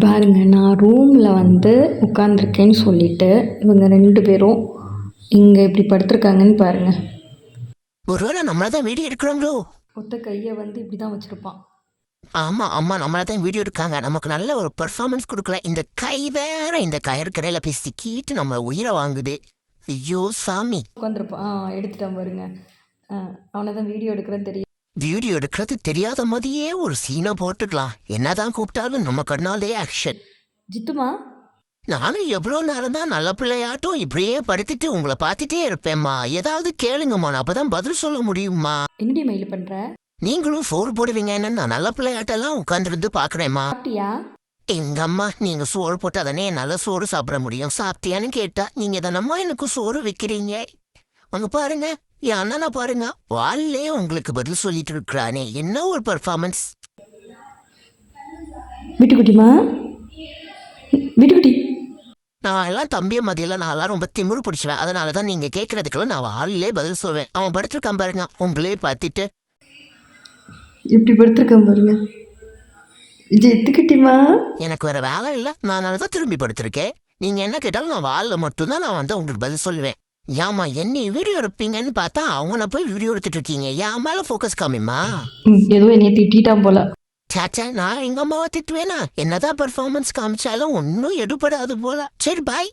பாருங்க, நான் ரூமில் வந்து உட்காந்துருக்கேன்னு சொல்லிட்டு இவங்க 2 பேரும் இங்கே இப்படி படுத்திருக்காங்கன்னு பாருங்க. ஒருவேளை நம்மள தான் வீடியோ எடுக்கிறோங்களோ? ஒத்த கையை வந்து இப்படி தான் வச்சுருப்பான். ஆமா ஆமா, நம்மள தான் வீடியோ எடுக்காங்க. நமக்கு நல்ல ஒரு பெர்ஃபார்மன்ஸ் கொடுக்கல. இந்த கை வேற இந்த கயிறு கடையில பேசிக்கிட்டு நம்ம உயிரை வாங்குது. ஐயோ சாமி. உட்காந்துருப்பான். எடுத்துட்டான் பாருங்க. அவனை தான் வீடியோ எடுக்கிறேன்னு தெரியும். வீடியோ எடுக்கிறது தெரியாத மாதிரியே ஒரு சீனை போட்டுக்கலாம். என்னதான் கூப்பிட்டாலும் நம்ம கண்ணாலே ஆக்ஷன். ஜித்துமா, நானும் எவ்வளோ நேரம் தான் நல்ல பிள்ளையாட்டும் இப்படியே படுத்துட்டு உங்களை பார்த்துட்டே இருப்பேம்மா. ஏதாவது கேளுங்கம்மா, நான் அப்பதான் பதில் சொல்ல முடியுமா? என்னடி மெயில் பண்ணுற? நீங்களும் சோறு போடுவீங்கன்னு நான் நல்ல பிள்ளையாட்டெல்லாம் உட்காந்துருந்து பாக்குறேம்மா. சாப்பிட்டியா? எங்க அம்மா, நீங்க சோறு போட்டாதானே என்னால சோறு சாப்பிட முடியும். சாப்பிட்டியான்னு கேட்டா நீங்க தானம்மா எனக்கு சோறு வைக்கிறீங்க. அங்க பாருங்க, என் அண்ணனை பாருங்க, வாளிலே உங்களுக்கு பதில் சொல்லிட்டு இருக்கிறானே. என்ன ஒரு பெர்ஃபார்மன்ஸ். வீட்டுக்குட்டிமா, வீட்டுக்குட்டி. நான் எல்லாம் தம்பிய மதியில நான் எல்லாம் ரொம்ப திமிரு பிடிச்சுவேன். அதனாலதான் நீங்க கேட்கறதுக்குள்ள நான் வாளிலே பதில் சொல்வேன். அவன் படுத்திருக்கான் பாருங்க, உங்களே பார்த்துட்டு. இப்படி படுத்திருக்கான் பாருங்க. ஜித்துக்குட்டிமா, எனக்கு வேற வேலை இல்லை, நான் தான் திரும்பி படுத்திருக்கேன். நீங்க என்ன கேட்டாலும் நான் வாளில் மட்டும்தான் நான் வந்து உங்களுக்கு பதில் சொல்லுவேன். ஏமா என்னை வீடியோ எடுப்பீங்கன்னு பார்த்தா அவனை போய் வீடியோ எடுத்துட்டு இருக்கீங்க. என் மேல ஃபோக்கஸ் காமிமா. ஏதோ என்னைய திட்டான் போல. சாச்சா, நான் எங்க அம்மாவை திட்டுவேனா? என்னதான் பெர்ஃபார்மன்ஸ் காமிச்சாலும் ஒன்னும் எடுபடாது போல. சரி பாய்.